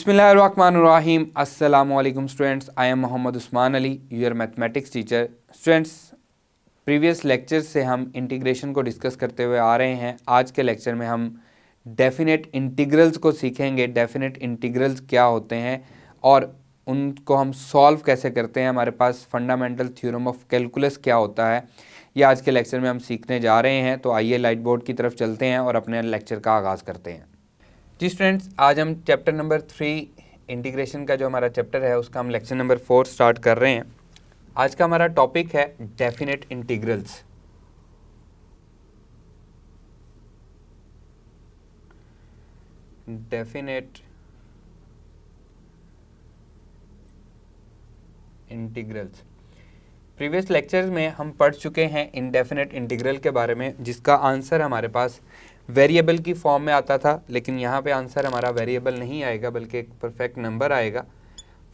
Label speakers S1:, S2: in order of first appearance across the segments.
S1: बिस्मिल्लाहिर्रहमानिर्रहीम। अस्सलामुअलैकुम students, I am Mohammad Usman Ali, your mathematics teacher. Students, previous lecture से हम इंटीग्रेशन को डिस्कस करते हुए आ रहे हैं। आज के लेक्चर में हम डेफिनेट इंटीग्रल्स को सीखेंगे। डेफिनेट इंटीग्रल्स क्या होते हैं और उनको हम सॉल्व कैसे करते हैं, हमारे पास फंडामेंटल थ्योरम ऑफ कैलकुलस क्या होता है, ये आज के लेक्चर में हम सीखने जा रहे हैं। तो आइए लाइट बोर्ड की तरफ चलते हैं और अपने लेक्चर का आगाज़ करते हैं। जी स्टूडेंट्स, आज हम चैप्टर नंबर 3 इंटीग्रेशन का जो हमारा चैप्टर है उसका हम लेक्चर नंबर 4 स्टार्ट कर रहे हैं। आज का हमारा टॉपिक है definite integrals. Definite integrals. Previous lectures में हम पढ़ चुके हैं इनडेफिनेट इंटीग्रल के बारे में, जिसका आंसर हमारे पास वेरिएबल की फॉर्म में आता था, लेकिन यहाँ पे आंसर हमारा वेरिएबल नहीं आएगा बल्कि एक परफेक्ट नंबर आएगा।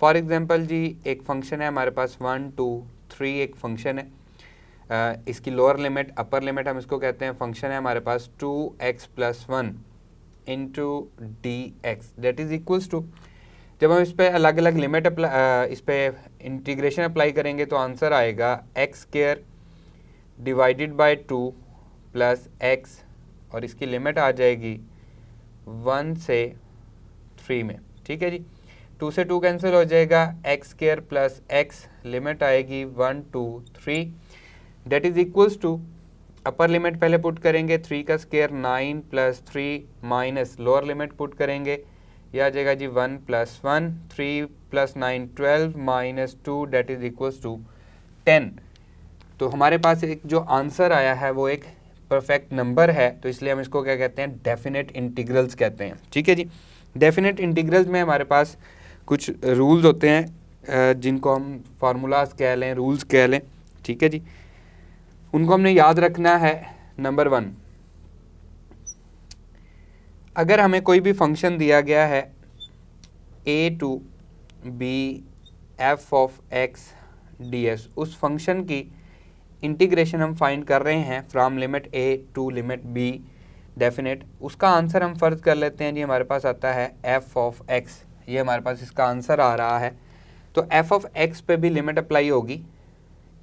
S1: फॉर एग्जांपल जी, एक फंक्शन है हमारे पास 1 2 3 एक फंक्शन है। इसकी लोअर लिमिट अपर लिमिट हम इसको कहते हैं। फंक्शन है हमारे पास 2x+1 into dx that is equals to, जब हम इस पर अलग अलग लिमिट इस पर इंटीग्रेशन अप्लाई करेंगे तो आंसर आएगा x² divided by 2 plus x, और इसकी लिमिट आ जाएगी 1 से 3 में। ठीक है जी, 2 से 2 कैंसिल हो जाएगा, x² प्लस x, लिमिट आएगी 1 2 3 that is equals to, upper limit पहले पुट करेंगे 3 का square 9 plus 3 minus lower limit put करेंगे, यह आ जाएगा जी 1 plus 1, 3 plus 9 12 minus 2 that is equals to 10। तो हमारे पास एक जो आंसर आया है वो एक परफेक्ट नंबर है, तो इसलिए हम इसको क्या कहते हैं, डेफिनेट इंटीग्रल्स कहते हैं। ठीक है जी, डेफिनेट इंटीग्रल्स में हमारे पास कुछ रूल्स होते हैं जिनको हम फार्मूलाज कह लें, रूल्स कह लें। ठीक है जी, उनको हमने याद रखना है। नंबर 1, अगर हमें कोई भी फंक्शन दिया गया है a to b f of x ds, उस फंक्शन की इंटीग्रेशन हम फाइंड कर रहे हैं from limit a to limit b definite, उसका आंसर हम फर्ज कर लेते हैं जी हमारे पास आता है f ऑफ x। ये हमारे पास इसका आंसर आ रहा है, तो f ऑफ x पे भी लिमिट अप्लाई होगी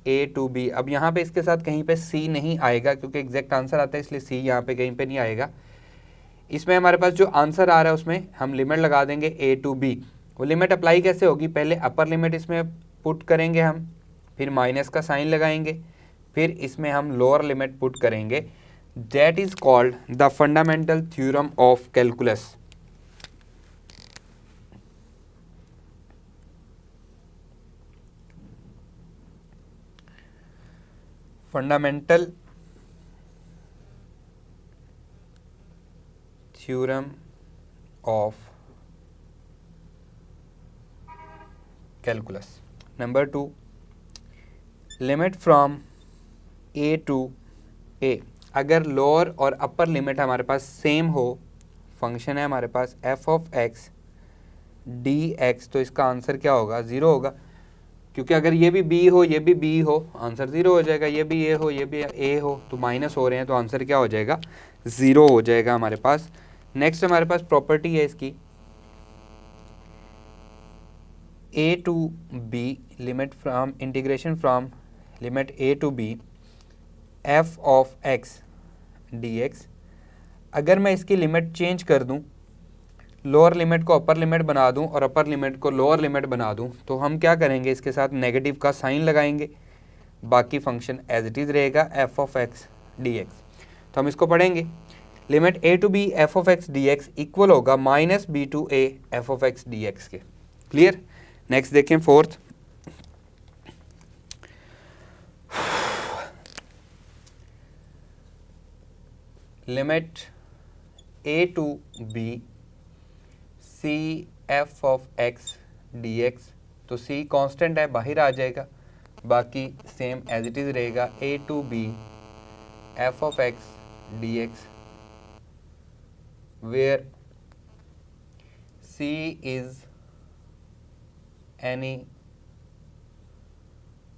S1: a टू b। अब यहाँ पे इसके साथ कहीं पे c नहीं आएगा क्योंकि एग्जैक्ट आंसर आता है, इसलिए c यहाँ पे कहीं पे नहीं आएगा। इसमें हमारे पास जो आंसर आ रहा है उसमें हम लिमिट लगा देंगे a टू b। वो लिमिट अप्लाई कैसे होगी, पहले अपर लिमिट इसमें पुट करेंगे हम, फिर माइनस का साइन लगाएंगे, फिर इसमें हम लोअर लिमिट पुट करेंगे। That is called the fundamental theorem of calculus. Fundamental theorem of calculus. Number 2, limit from a to a, अगर लोअर और अपर लिमिट हमारे पास सेम हो, फंक्शन है हमारे पास f ऑफ x dx, तो इसका आंसर क्या होगा, 0 होगा, क्योंकि अगर ये भी b हो ये भी b हो आंसर 0 हो जाएगा, ये भी a हो ये भी a हो तो माइनस हो रहे हैं तो आंसर क्या हो जाएगा, 0 हो जाएगा हमारे पास। नेक्स्ट हमारे पास प्रॉपर्टी है इसकी a to b, limit from integration from limit a to b f of x dx। अगर मैं इसकी लिमिट चेंज कर दूं, लोअर लिमिट को अपर लिमिट बना दूं और अपर लिमिट को लोअर लिमिट बना दूं, तो हम क्या करेंगे, इसके साथ नेगेटिव का साइन लगाएंगे, बाकी फंक्शन एज इट इज़ रहेगा f ऑफ x dx। तो हम इसको पढ़ेंगे, limit a to b f of x dx equal होगा minus b to a f of x dx के। क्लियर। नेक्स्ट देखें, fourth, limit a to b c f of x dx, तो c constant है बाहर आ जाएगा, बाकी same as it is रहेगा a to b f of x dx, where c is any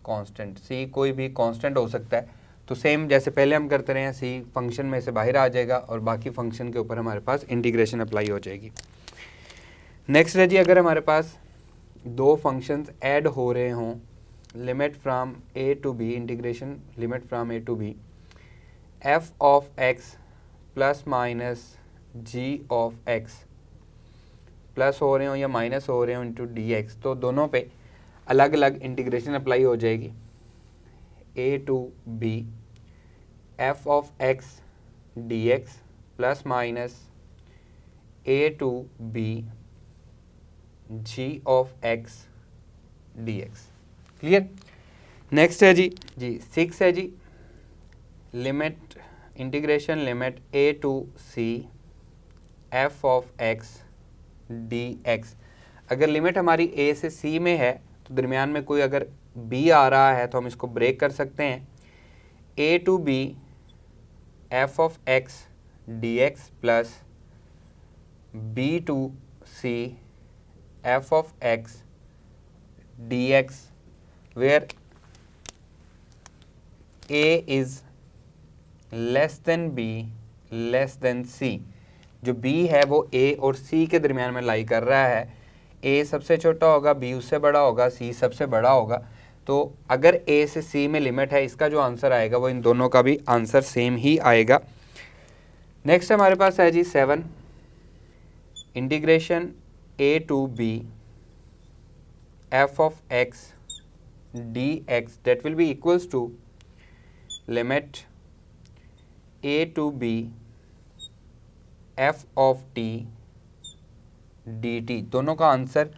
S1: constant, c कोई भी कांस्टेंट हो सकता है। तो सेम जैसे पहले हम करते रहे हैं, सी फंक्शन में से बाहर आ जाएगा और बाकी फंक्शन के ऊपर हमारे पास इंटीग्रेशन अप्लाई हो जाएगी। नेक्स्ट है जी, अगर हमारे पास दो फंक्शंस ऐड हो रहे हों, limit from A to B, integration limit from A to B, F of X plus minus G of X plus हो रहे हो या माइनस हो रहे हो इंटू डी एक्स, तो दोनों पे अलग अलग इंटीग्रेशन अप्लाई हो जाएगी। A to B F of X D X plus minus A to B G of X D X. Clear. Next है जी 6 है जी, limit integration limit A to C F of X D X. अगर limit हमारी A से सी में है तो दरमियान में कोई अगर बी आ रहा है तो हम इसको ब्रेक कर सकते हैं। A to B F of X D X plus B to C F of X D X, where A is less than B less than C. जो b है वो a और c के दरमियान में लाई कर रहा है। a सबसे छोटा होगा, b उससे बड़ा होगा, c सबसे बड़ा होगा। तो अगर a से c में लिमिट है, इसका जो आंसर आएगा वो इन दोनों का भी आंसर सेम ही आएगा। नेक्स्ट हमारे पास है जी 7, integration a to b f of x dx that will be equals to limit a to b F of T D T. दोनों का आंसर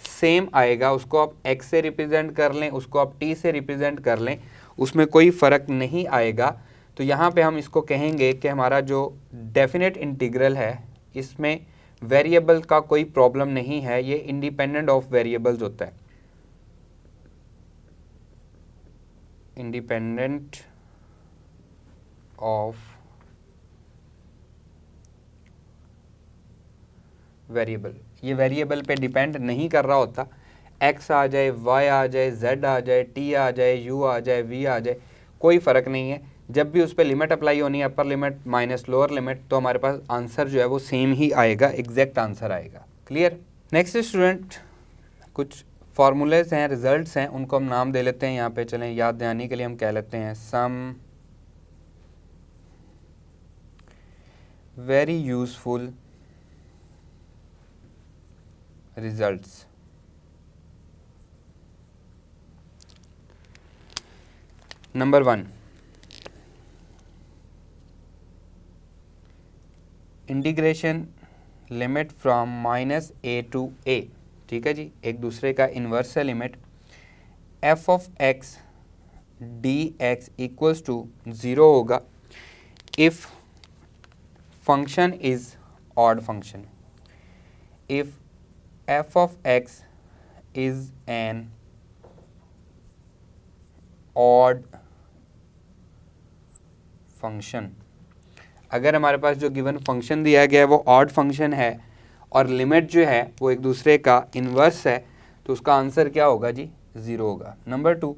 S1: सेम आएगा। उसको आप x से रिप्रेजेंट कर लें, उसको आप t से रिप्रेजेंट कर लें, उसमें कोई फ़र्क नहीं आएगा। तो यहाँ पे हम इसको कहेंगे कि हमारा जो डेफिनेट इंटीग्रल है इसमें वेरिएबल का कोई प्रॉब्लम नहीं है, ये इंडिपेंडेंट ऑफ वेरिएबल्स होता है, इंडिपेंडेंट ऑफ वेरिएबल। ये वेरिएबल पे डिपेंड नहीं कर रहा होता, x आ जाए, y आ जाए, z आ जाए, t आ जाए, u आ जाए, v आ जाए, कोई फ़र्क नहीं है। जब भी उस पर लिमिट अप्लाई होनी है, upper limit minus lower limit, तो हमारे पास आंसर जो है वो सेम ही आएगा, एग्जैक्ट आंसर आएगा। क्लियर। नेक्स्ट स्टूडेंट, कुछ फार्मूलेज हैं, रिजल्ट्स हैं, उनको हम नाम दे लेते हैं यहाँ पे। चलें, याद दहानी के लिए हम कह लेते हैं some very useful results। Number 1, integration limit from minus A to A. ठीक है जी, एक दूसरे का इन्वर्स है limit. F of X D x equals to 0 होगा if function is odd function. If f of x is an odd function। अगर हमारे पास जो गिवन फंक्शन दिया गया है वो ऑड फंक्शन है और लिमिट जो है वो एक दूसरे का इन्वर्स है, तो उसका आंसर क्या होगा जी? 0 होगा। Number 2,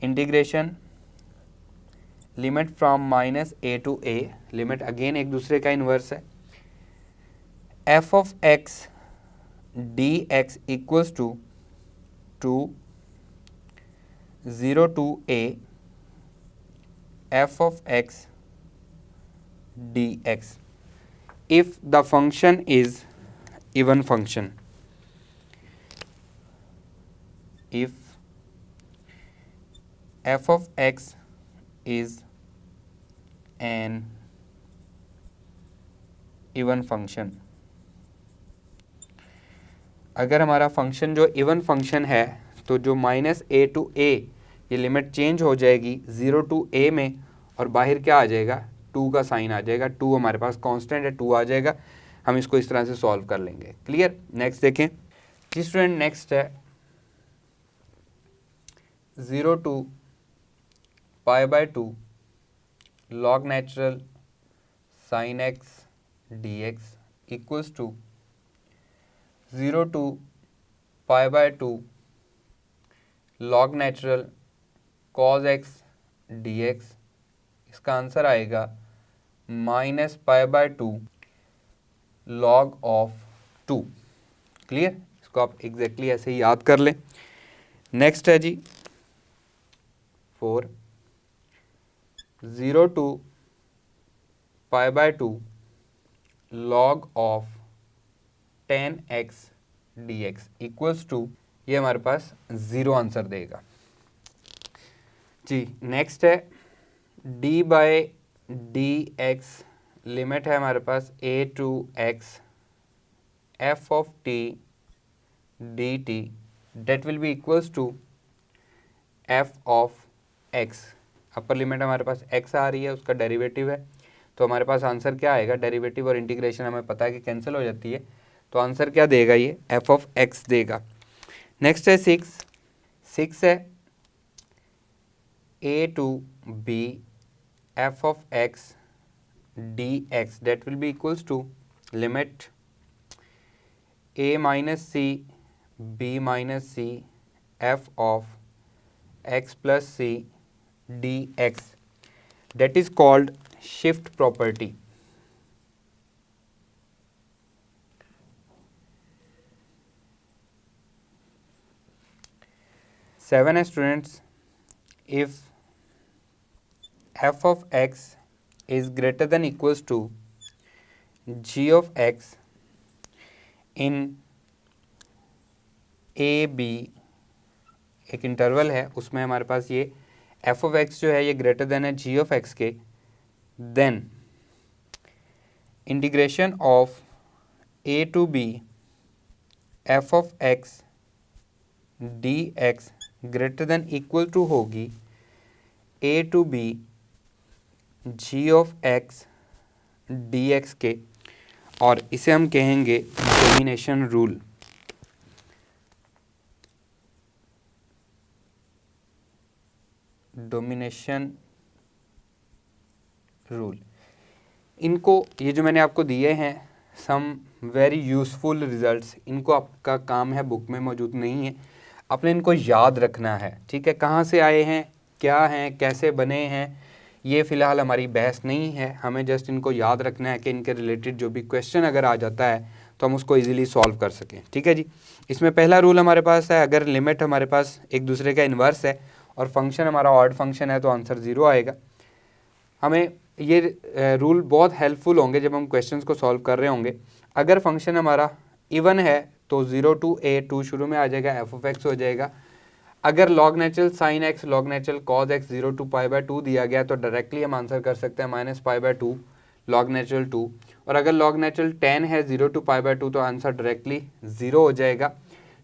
S1: integration limit from minus A to A, limit again एक दूसरे का इन्वर्स है। f of x dx equals to 0 to a f of x dx if the function is even function। if f of x is an even function। अगर हमारा function जो even function है तो जो माइनस ए टू ए ये limit change हो जाएगी 0 to ए में, और बाहर क्या आ जाएगा? 2 का साइन आ जाएगा। 2 हमारे पास कांस्टेंट है, 2 आ जाएगा। हम इसको इस तरह से सॉल्व कर लेंगे। क्लियर। नेक्स्ट देखें जी स्टूडेंट, नेक्स्ट है 0 to π/2 log natural sine X D x equals to 0 to π/2 log natural cos x dx। इसका आंसर आएगा -π/2 log ऑफ 2। क्लियर, इसको आप एग्जैक्टली ऐसे ही याद कर लें। नेक्स्ट है जी 4, 0 to pi by 2 log of 10x dx equals to, ये हमारे पास 0 आंसर देगा जी। नेक्स्ट है d बाय dx, लिमिट है हमारे पास a to x f of t dt that will be equals to f of x। Upper limit हमारे पास x आ रही है, उसका डेरिवेटिव है, तो हमारे पास आंसर क्या आएगा, डेरिवेटिव और इंटीग्रेशन हमें पता है कि कैंसिल हो जाती है, तो आंसर क्या देगा, ये f ऑफ x देगा। नेक्स्ट है 6 है a to b f of x dx that will be equals to limit a minus C b minus C f of x plus C dx that is called shift property। Seven है students, if f of x is greater than equals to g of x in a b, एक interval है उसमें हमारे पास ये f of x जो है ये greater than है g of x के, then integration of a to b f of x dx greater than equal to होगी a to b g of x dx के, और इसे हम कहेंगे डोमिनेशन रूल। डोमिनेशन रूल, इनको ये जो मैंने आपको दिए हैं सम वेरी यूज़फुल रिजल्ट्स, इनको आपका काम है, बुक में मौजूद नहीं है, आपने इनको याद रखना है, ठीक है। कहाँ से आए हैं, क्या हैं, कैसे बने हैं, ये फ़िलहाल हमारी बहस नहीं है, हमें जस्ट इनको याद रखना है कि इनके रिलेटेड जो भी क्वेश्चन अगर आ जाता है तो हम उसको इजीली सॉल्व कर सकें, ठीक है जी। इसमें पहला रूल हमारे पास है, अगर लिमिट हमारे पास एक दूसरे का इन्वर्स है और फंक्शन हमारा ऑड फंक्शन है तो आंसर 0 आएगा। हमें ये रूल बहुत हेल्पफुल होंगे जब हम क्वेश्चंस को सॉल्व कर रहे होंगे। अगर फंक्शन हमारा इवन है तो 0 टू a 2 शुरू में आ जाएगा, f ऑफ x हो जाएगा। अगर log natural sine x, log natural cos x 0 to pi by 2 दिया गया तो डायरेक्टली हम आंसर कर सकते हैं minus pi by 2 log natural 2, और अगर लॉग नेचुरल 10 है 0 टू पाई बाय 2 तो आंसर डायरेक्टली 0 हो जाएगा।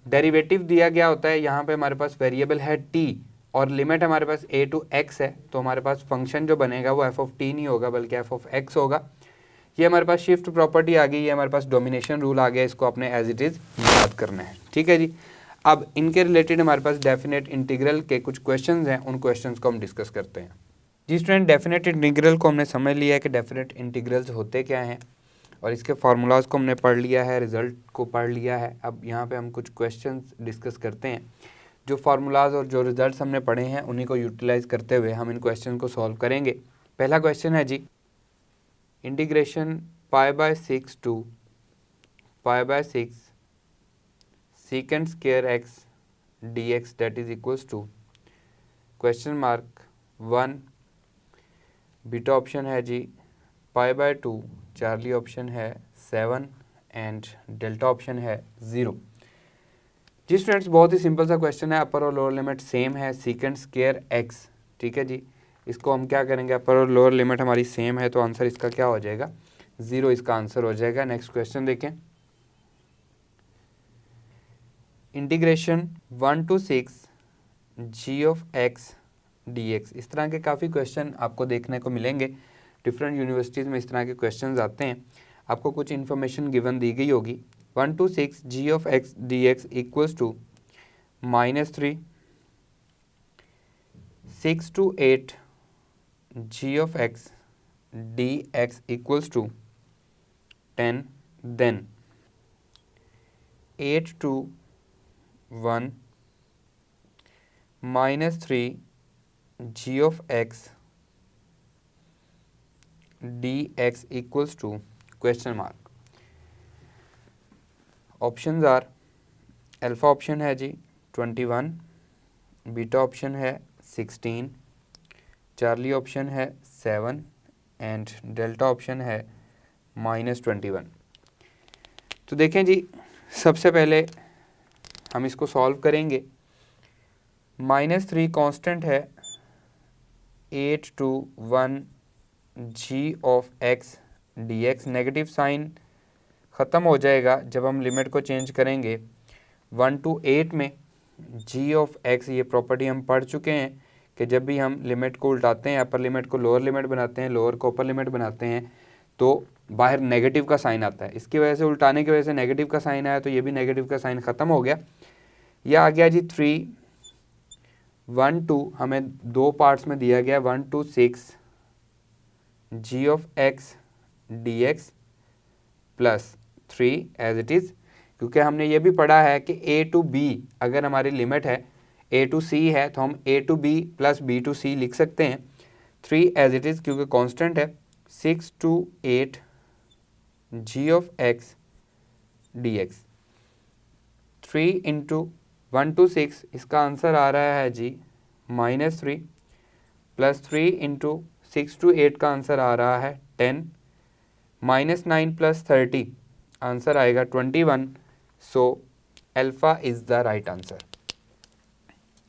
S1: डेरिवेटिव दिया गया होता है, यहाँ पे हमारे पास वेरिएबल है t और लिमिट हमारे पास a टू x है, तो हमारे पास फंक्शन जो बनेगा वो f ऑफ t नहीं होगा बल्कि f ऑफ x होगा। ये हमारे पास शिफ्ट प्रॉपर्टी आ गई, ये हमारे पास डोमिनेशन रूल आ गया, इसको आपने एज इट इज़ याद करना है, ठीक है जी। अब इनके रिलेटेड हमारे पास डेफिनेट इंटीग्रल के कुछ क्वेश्चंस हैं, उन क्वेश्चंस को हम डिस्कस करते हैं जी। स्टूडेंट, डेफिनेट इंटीग्रल को हमने समझ लिया है कि डेफिनेट इंटीग्रल्स होते क्या हैं और इसके फार्मूलाज को हमने पढ़ लिया है, रिजल्ट को पढ़ लिया है। अब यहाँ पे हम कुछ क्वेश्चंस डिस्कस करते हैं, जो फार्मूलाज और जो रिजल्ट्स हमने पढ़े हैं उन्हीं को यूटिलाइज करते हुए हम इन क्वेश्चन को सॉल्व करेंगे। पहला क्वेश्चन है जी, integration pi by 6 to pi by 6 second square x dx that is equals to question mark 1, beta option है जी पाई बाय 2, चार्ली ऑप्शन है 7 एंड डेल्टा ऑप्शन है 0। जी स्टूडेंट्स, बहुत ही सिंपल सा क्वेश्चन है, अपर और लोअर लिमिट सेम है, second square x, ठीक है जी। इसको हम क्या करेंगे, अपर और लोअर लिमिट हमारी सेम है तो आंसर इसका क्या हो जाएगा, 0 इसका आंसर हो जाएगा। नेक्स्ट क्वेश्चन देखें, integration 1 to 6 g of x dx। इस तरह के काफ़ी क्वेश्चन आपको देखने को मिलेंगे, डिफरेंट यूनिवर्सिटीज़ में इस तरह के क्वेश्चन आते हैं। आपको कुछ इन्फॉर्मेशन गिवन दी गई होगी। 1 to 6 g of x dx equals to -3, 6 to 8 g of x dx equals to 10, then 8 to 1 -3 g of x dx equals to question mark. Options are alpha option है जी 21, beta option है 16, Charlie option है 7 and delta option है -21। तो देखें जी, सबसे पहले हम इसको सॉल्व करेंगे। -3 कांस्टेंट है, 8 to 1 g of x dx। Negative sign ख़त्म हो जाएगा जब हम लिमिट को चेंज करेंगे 1 to 8 में। g ऑफ x, ये प्रॉपर्टी हम पढ़ चुके हैं कि जब भी हम लिमिट को उल्टाते हैं, अपर लिमिट को लोअर लिमिट बनाते हैं, लोअर को अपर लिमिट बनाते हैं, तो बाहर नेगेटिव का साइन आता है। इसकी वजह से, उल्टाने की वजह से नेगेटिव का साइन आया, तो ये भी नेगेटिव का साइन ख़त्म हो गया। यह आ गया जी 3, 1 to, हमें दो पार्ट्स में दिया गया 1 to 6 g of x dx plus 3 as it is, क्योंकि हमने ये भी पढ़ा है कि a to b अगर हमारी लिमिट है a to c है तो हम a to b plus b to c लिख सकते हैं। 3 एज इट इज़ क्योंकि कांस्टेंट है। 6 to 8 g of x dx। 3 into 1 to 6, इसका आंसर आ रहा है जी -3, प्लस 3 इंटू 6 to 8 का आंसर आ रहा है 10, -9 प्लस 30 आंसर आएगा 21। So alpha is the right answer.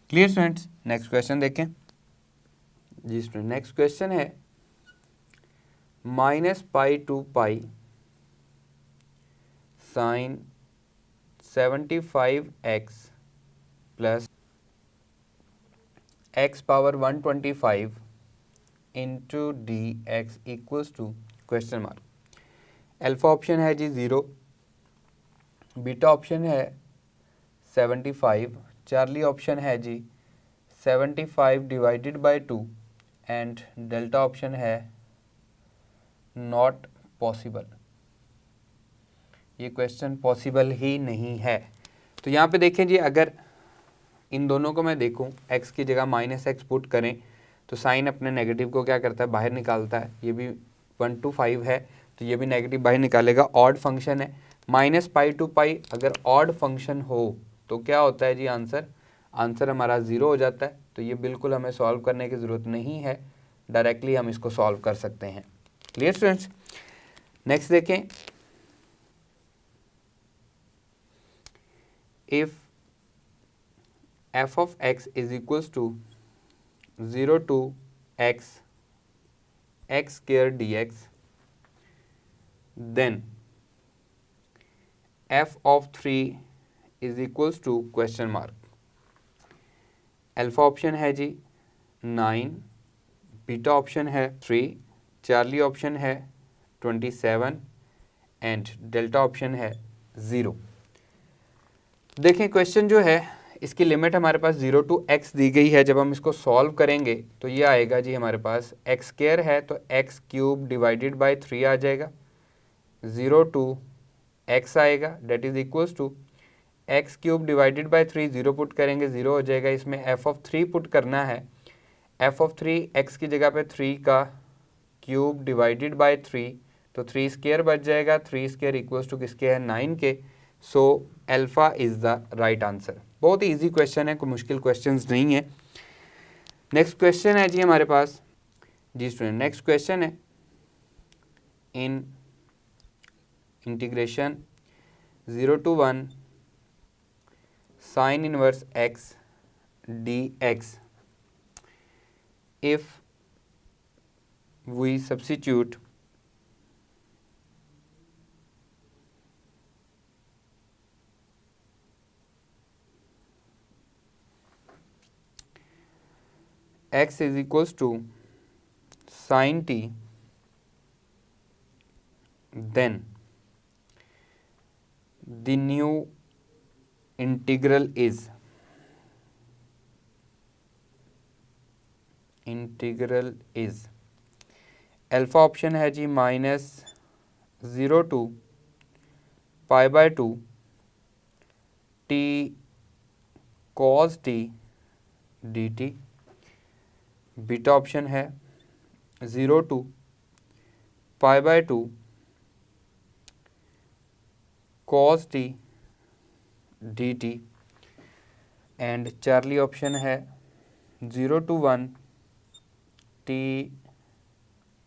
S1: Clear students? Next question देखें जी स्टूडेंट। नेक्स्ट क्वेश्चन है -π to π sine 75x plus x power 125 into D x equals to question mark. Alpha option है जी 0, beta option है 75, Charlie option है जी 75 divided by 2 and delta option है not possible. ये question possible ही नहीं है। तो यहाँ पे देखें जी, अगर इन दोनों को मैं देखूँ, x की जगह -x पुट करें तो साइन अपने नेगेटिव को क्या करता है, बाहर निकालता है। ये भी 1 to 5 है तो ये भी नेगेटिव बाहर निकालेगा। ऑड फंक्शन है, -π to π अगर ऑड फंक्शन हो तो क्या होता है जी, आंसर हमारा 0 हो जाता है। तो ये बिल्कुल हमें सॉल्व करने की ज़रूरत नहीं है, डायरेक्टली हम इसको सॉल्व कर सकते हैं। Clear students? नेक्स्ट देखें, if f of x is equals to 0 to x square dx, then f of 3 is equals to question mark। Alpha option है जी 9, बीटा ऑप्शन है 3, चार्ली ऑप्शन है 27 एंड डेल्टा ऑप्शन है 0। देखें question जो है, इसकी limit हमारे पास 0 to x दी गई है। जब हम इसको सॉल्व करेंगे तो ये आएगा जी, हमारे पास x स्क्वायर है तो x क्यूब डिवाइडेड बाय 3 आ जाएगा, 0 to x आएगा, that is equals to x cube divided by 3, 0 put करेंगे 0 हो जाएगा। इसमें f of 3 पुट करना है, f of 3 x की जगह पे 3 का क्यूब डिवाइडेड बाय 3, तो 3 स्क्वायर बच जाएगा। 3 स्क्वायर इक्वल्स टू किसके है, 9 के। सो alpha is the right answer. बहुत ही ईजी क्वेश्चन है, कोई मुश्किल क्वेश्चंस नहीं है। नेक्स्ट क्वेश्चन है जी हमारे पास जी स्टूडेंट। नेक्स्ट क्वेश्चन है in integration 0 to 1 sine inverse x dx, if we substitute x is equals to sin t, then the new integral is alpha option है जी -0 to π/2 t cos t dt, beta option है 0 to π/2 cos t dt and Charlie option है 0 to 1 t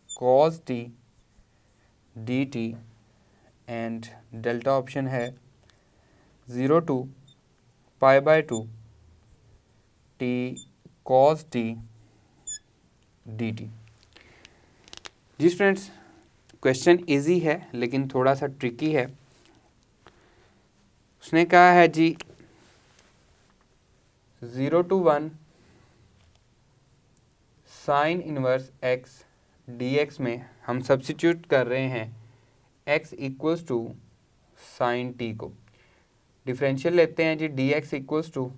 S1: cos t dt and delta option है 0 to pi by 2 t cos t dt। जी students, question easy है लेकिन थोड़ा सा tricky है। उसने कहा है जी 0 to 1 sine inverse x dx में हम सब्सिट्यूट कर रहे हैं x equals to sine t को। डिफरेंशियल लेते हैं जी dx equals to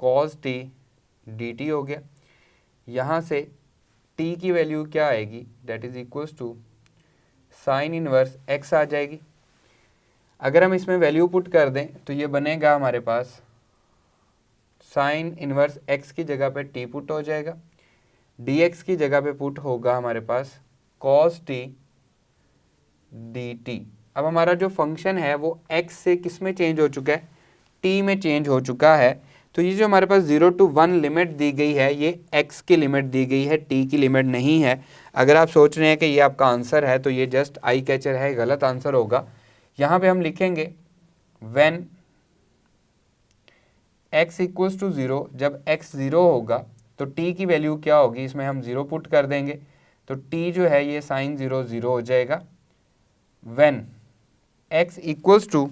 S1: cos t dt हो गया। यहाँ से t की वैल्यू क्या आएगी, that is equals to sine inverse x आ जाएगी। अगर हम इसमें वैल्यू पुट कर दें तो ये बनेगा हमारे पास साइन इनवर्स x की जगह पे t पुट हो जाएगा, dx की जगह पे पुट होगा हमारे पास cos t dt। अब हमारा जो फंक्शन है वो x से किस में चेंज हो चुका है, t में चेंज हो चुका है। तो ये जो हमारे पास 0 to 1 लिमिट दी गई है ये x की लिमिट दी गई है, t की लिमिट नहीं है। अगर आप सोच रहे हैं कि ये आपका आंसर है तो ये जस्ट आई कैचर है, गलत आंसर होगा। यहाँ पे हम लिखेंगे व्हेन x इक्वल्स टू 0, जब x 0 होगा तो t की वैल्यू क्या होगी, इसमें हम 0 पुट कर देंगे तो t जो है ये साइन 0 0 हो जाएगा। व्हेन x इक्वल्स टू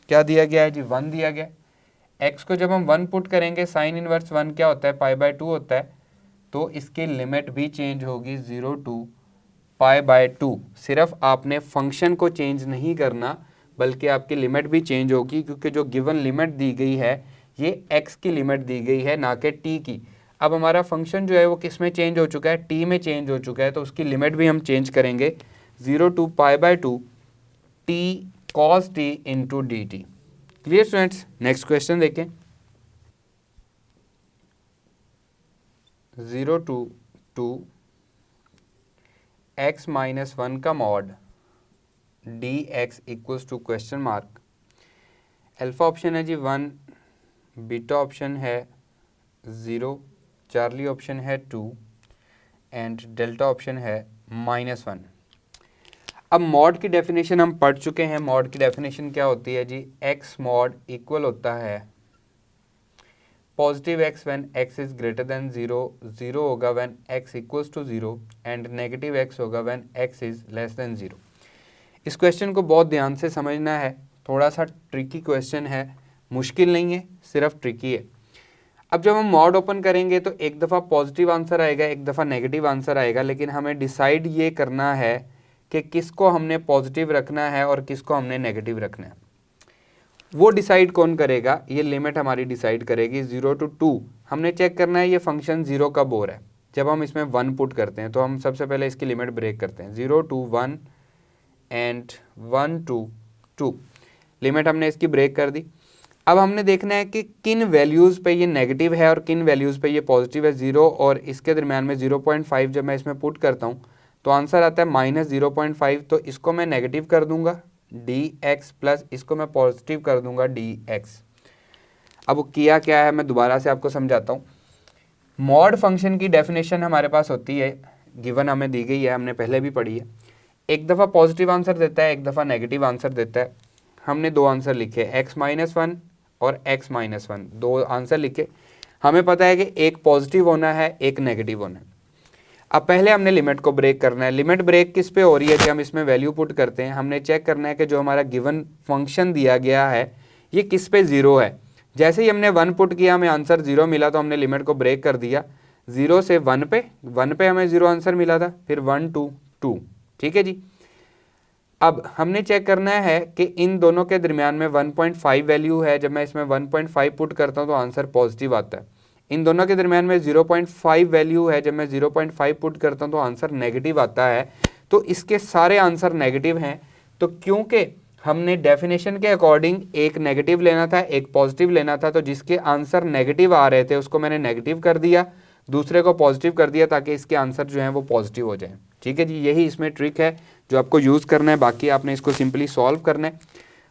S1: क्या दिया गया है जी, 1 दिया गया। x को जब हम 1 पुट करेंगे साइन इनवर्स 1 क्या होता है, पाई बाय 2 होता है, तो इसकी लिमिट भी चेंज होगी 0 to पाई बाय 2। सिर्फ आपने फंक्शन को चेंज नहीं करना बल्कि आपकी लिमिट भी चेंज होगी, क्योंकि जो गिवन लिमिट दी गई है ये x की लिमिट दी गई है ना कि t की। अब हमारा फंक्शन जो है वो किस में चेंज हो चुका है, t में चेंज हो चुका है, तो उसकी लिमिट भी हम चेंज करेंगे 0 to pi by 2 t cos t into D T. Clear students, next question देखें। 0 to 2 x माइनस 1 का mod dx equals to question mark. Alpha option है जी 1, बीटा ऑप्शन है 0, चार्ली ऑप्शन है 2 एंड डेल्टा ऑप्शन है -1। अब mod की definition हम पढ़ चुके हैं। मॉड की डेफिनेशन क्या होती है जी, x मॉड इक्वल होता है positive x when x is greater than 0, 0 होगा when x equals to 0 and negative x होगा when x is less than 0। इस क्वेश्चन को बहुत ध्यान से समझना है, थोड़ा सा ट्रिकी क्वेश्चन है, मुश्किल नहीं है, सिर्फ ट्रिकी है। अब जब हम मॉड ओपन करेंगे तो एक दफ़ा पॉजिटिव आंसर आएगा, एक दफ़ा नेगेटिव आंसर आएगा, लेकिन हमें डिसाइड ये करना है कि किसको हमने पॉजिटिव रखना है और किसको हमने नेगेटिव रखना है। वो डिसाइड कौन करेगा, ये लिमिट हमारी डिसाइड करेगी। 0 to 2 हमने चेक करना है ये फंक्शन 0 कब हो रहा है, जब हम इसमें 1 पुट करते हैं। तो हम सबसे पहले इसकी लिमिट ब्रेक करते हैं, 0 to 1 एंड 1 to 2, लिमिट हमने इसकी ब्रेक कर दी। अब हमने देखना है कि किन वैल्यूज़ पे ये नेगेटिव है और किन वैल्यूज़ पे ये पॉजिटिव है। 0 और इसके दरमियान में 0.5 जब मैं इसमें पुट करता हूँ तो आंसर आता है -0.5, तो इसको मैं नेगेटिव कर दूंगा dx प्लस इसको मैं पॉजिटिव कर दूंगा dx। अब वो किया क्या है मैं दोबारा से आपको समझाता हूँ। मॉड फंक्शन की डेफिनेशन हमारे पास होती है, गिवन हमें दी गई है, हमने पहले भी पढ़ी है। एक दफ़ा पॉजिटिव आंसर देता है, एक दफ़ा नेगेटिव आंसर देता है। हमने दो आंसर लिखे, x-1 और x-1, दो आंसर लिखे। हमें पता है कि एक पॉजिटिव होना है, एक नेगेटिव होना है। अब पहले हमने लिमिट को ब्रेक करना है। लिमिट ब्रेक किस पे हो रही है कि हम इसमें वैल्यू पुट करते हैं। हमने चेक करना है कि जो हमारा गिवन फंक्शन दिया गया है ये किस पे 0 है। जैसे ही हमने 1 पुट किया हमें आंसर 0 मिला, तो हमने लिमिट को ब्रेक कर दिया 0 से 1 पे। 1 पे हमें 0 आंसर मिला था, फिर 1 to 2, ठीक है जी। अब हमने चेक करना है कि इन दोनों के दरमियान में 1.5 वैल्यू है। जब मैं इसमें 1.5 पुट करता हूँ तो आंसर पॉजिटिव आता है। इन दोनों के दरमियान में 0.5 वैल्यू है, जब मैं 0.5 पुट करता हूँ तो आंसर नेगेटिव आता है। तो इसके सारे आंसर नेगेटिव हैं। तो क्योंकि हमने डेफिनेशन के अकॉर्डिंग एक नेगेटिव लेना था, एक पॉजिटिव लेना था, तो जिसके आंसर नेगेटिव आ रहे थे उसको मैंने नेगेटिव कर दिया, दूसरे को पॉजिटिव कर दिया, ताकि इसके आंसर जो हैं वो पॉजिटिव हो जाएं। ठीक है जी, यही इसमें ट्रिक है जो आपको यूज़ करना है। बाकी आपने इसको सिंपली सॉल्व करना है।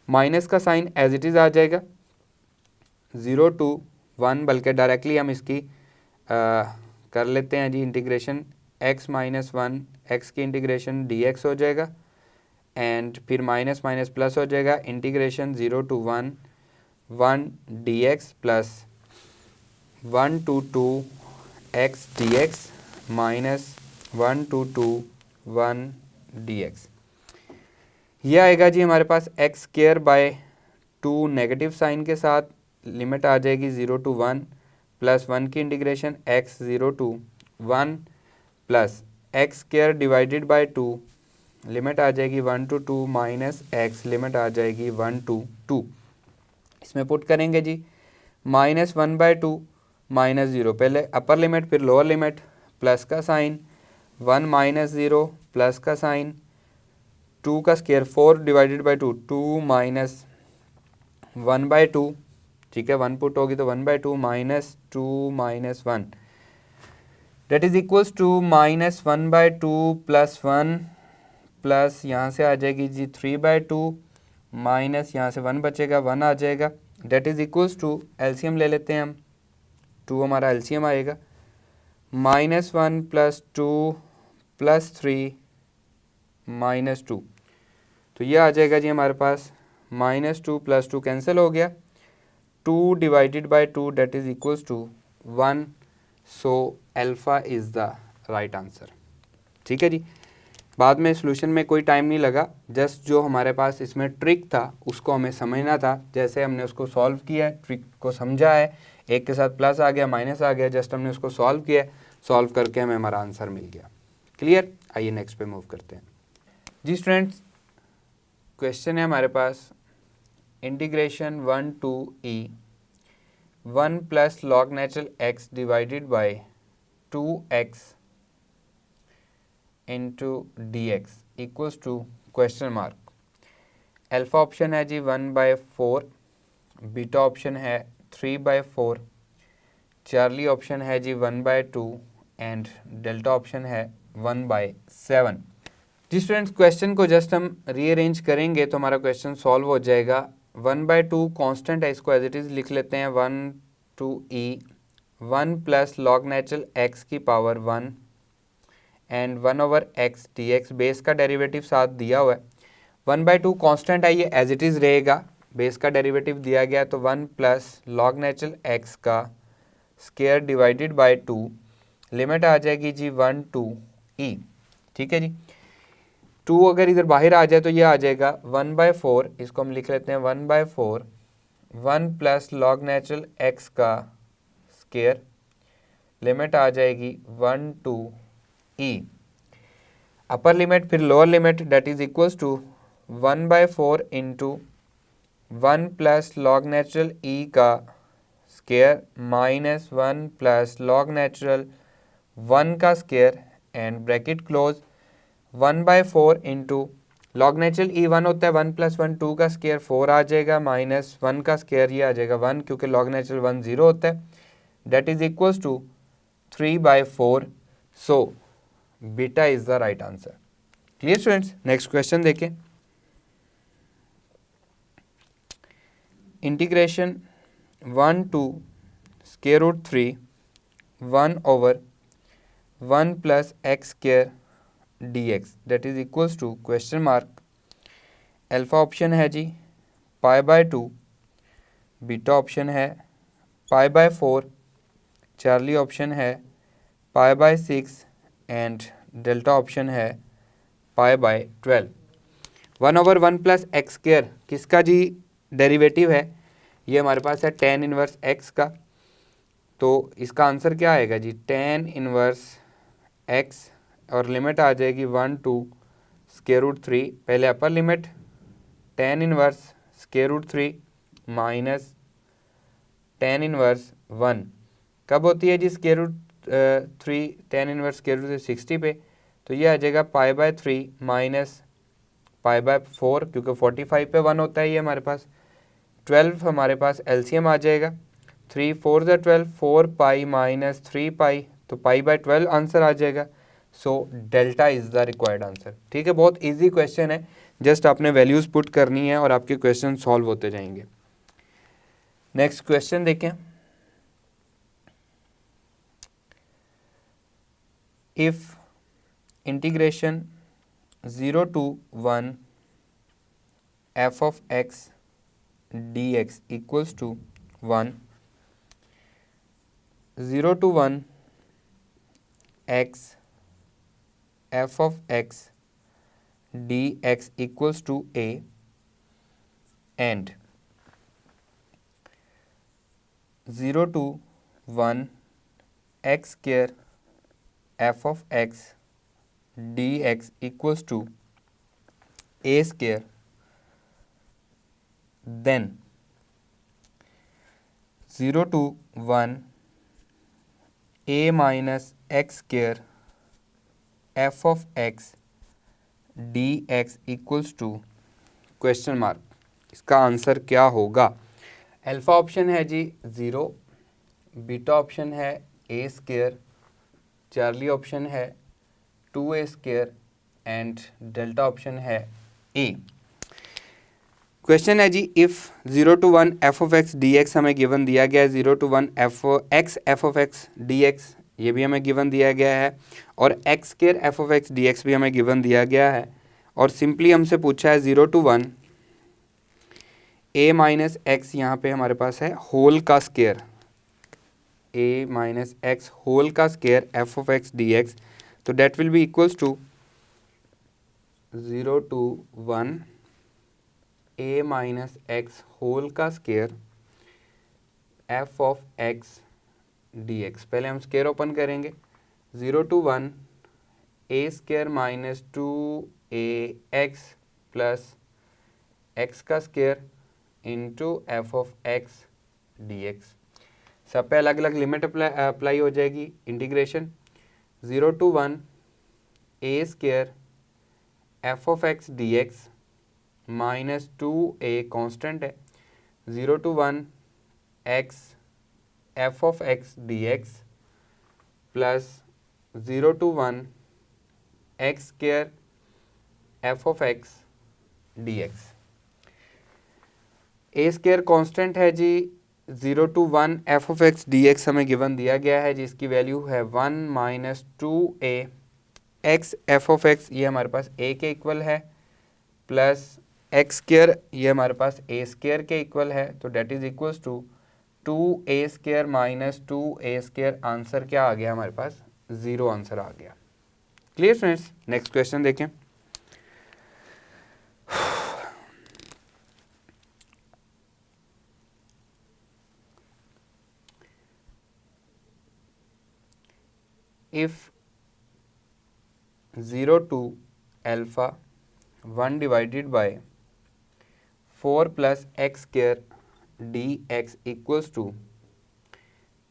S1: माइनस का साइन एज इट इज़ आ जाएगा, 0 to 1, बल्कि डायरेक्टली हम इसकी कर लेते हैं जी इंटीग्रेशन x माइनस 1 x की इंटीग्रेशन dx हो जाएगा, एंड फिर माइनस माइनस प्लस हो जाएगा, integration 0 to 1 1 dx plus 1 to 2 x dx minus 1 to 2 1 dx। यह आएगा जी हमारे पास X square by 2 negative sign के साथ, लिमिट आ जाएगी 0 to 1 प्लस 1 की integration x 0 to 1 plus X square divided by 2, limit आ जाएगी 1 to 2 माइनस x, लिमिट आ जाएगी 1 to 2। इसमें पुट करेंगे जी माइनस 1/2 माइनस 0, पहले अपर लिमिट फिर लोअर लिमिट, प्लस का साइन 1 माइनस 0 प्लस का साइन 2 का स्क्वायर 4 डिवाइडेड बाई 2 2 माइनस 1/2, ठीक है 1 पुट होगी तो 1/2 minus 2 minus 1 that is equals to minus 1/2 plus 1 plus यहाँ से आ जाएगी जी 3/2 माइनस यहाँ से 1 बचेगा 1 आ जाएगा, that is equals to LCM ले लेते हैं हम, 2 हमारा एलसीएम आएगा माइनस 1 प्लस 2 प्लस 3 माइनस 2, तो ये आ जाएगा जी हमारे पास माइनस 2 प्लस 2 कैंसिल हो गया, 2 divided by 2 that is equals to 1, so alpha is the right answer. ठीक है जी, बाद में सॉल्यूशन में कोई टाइम नहीं लगा, जस्ट जो हमारे पास इसमें ट्रिक था उसको हमें समझना था, जैसे हमने उसको सॉल्व किया है, ट्रिक को समझा है, एक के साथ प्लस आ गया माइनस आ गया, जस्ट हमने उसको सॉल्व किया, सॉल्व करके हमें हमारा आंसर मिल गया। क्लियर, आइए नेक्स्ट पे मूव करते हैं जी स्टूडेंट्स। क्वेश्चन है हमारे पास integration 1 to e 1 plus log natural x divided by 2x into dx equals to question mark. Alpha option है जी 1/4, बीटा ऑप्शन है 3/4, चार्ली ऑप्शन है जी 1/2 एंड डेल्टा ऑप्शन है 1/7। जी स्टूडेंट्स, क्वेश्चन को जस्ट हम रीअरेंज करेंगे तो हमारा क्वेश्चन सॉल्व हो जाएगा। 1/2 कांस्टेंट है, इसको एज इट इज़ लिख लेते हैं 1 to e 1 plus log natural x की power 1 and 1 over x dx, base का डेरिवेटिव साथ दिया हुआ है। 1/2 कांस्टेंट है, ये एज इट इज़ रहेगा, बेस का डेरिवेटिव दिया गया तो 1 प्लस लॉग नेचुरल x का स्क्वायर डिवाइडेड बाय 2, लिमिट आ जाएगी जी 1 to e। ठीक है जी, 2 अगर इधर बाहर आ जाए तो ये आ जाएगा 1/4, इसको हम लिख लेते हैं 1/4 1 प्लस लॉग नेचुरल x का स्क्वायर, लिमिट आ जाएगी 1 to e, अपर लिमिट फिर lower limit that is equals to 1/4 into 1 plus log natural e का square minus 1 plus log natural 1 का square and bracket close 1/4 into log natural E 1 होता है, 1 plus 1 2 का square 4 आ जाएगा, minus 1 का square ये आ जाएगा 1, क्योंकि लॉग नेचुरल 1 0 होता है, that is equals to 3/4, so beta is the right answer. Clear students, next question देखें। Integration 1 to √3 1 over 1 plus X square dx that is equals to question mark. Alpha option है जी π/2, beta option है π/4, Charlie option है π/6 and delta option है π/12। 1 over 1 plus X square किसका जी derivative है, ये हमारे पास है tan इनवर्स x का, तो इसका आंसर क्या आएगा जी tan इनवर्स x, और लिमिट आ जाएगी 1 to √3, पहले upper limit tan inverse √3 minus tan inverse 1 कब होती है जी √3 tan इनवर्स √3 60 पे, तो ये आ जाएगा π/3 माइनस π/4, क्योंकि 45 पे 1 होता है ये हमारे पास, 12 हमारे पास एलसीएम आ जाएगा, 3 4 12 4 पाई माइनस 3 पाई, तो π/12 आंसर आ जाएगा, so delta is the required answer. ठीक है, बहुत इजी क्वेश्चन है, जस्ट आपने वैल्यूज़ पुट करनी है और आपके क्वेश्चन सॉल्व होते जाएंगे। नेक्स्ट क्वेश्चन देखें। If integration 0 to 1 f of x dx equals to 1, 0 to 1 x f of x dx equals to a, and 0 to 1 x square f of x dx equals to a square, then 0 to 1 a minus x square f of x dx equals to question mark. इसका answer क्या होगा? Alpha option है जी 0, beta option है ए square, Charlie option है 2a square and delta option है ए। Question है जी if 0 to 1 f of x dx हमें गिवन दिया गया है, 0 to 1 f of x dx ये भी हमें गिवन दिया गया है, और x square f of x dx भी हमें गिवन दिया गया है, और सिंपली हमसे पूछा है 0 to 1 a माइनस एक्स, यहाँ पे हमारे पास है होल का square, a minus X whole का square f of x dx, तो that will be equals to 0 to 1 a minus X whole का square f of x dx। पहले हम स्क्वायर ओपन करेंगे, 0 to 1 a square minus 2ax plus x का square into F of X D x. सब पे अलग अलग limit apply हो जाएगी। Integration 0 to 1 a square F of X D x minus 2a constant है, 0 to 1 x F of X D X plus 0 to 1 x square F of X D x. A square constant है जी, 0 to 1 F of X D X हमें given दिया गया है जिसकी value है 1 minus 2a X F of X, ये हमारे पास a के इक्वल है, प्लस एक्स स्क्वायर ये हमारे पास a स्क्वायर के इक्वल है, तो that is equals to 2a square minus 2a square. Answer क्या आ गया हमारे पास? 0 आंसर आ गया। Clear students? नेक्स्ट क्वेश्चन देखें। if 0 to alpha 1 divided by 4 plus x square dx equals to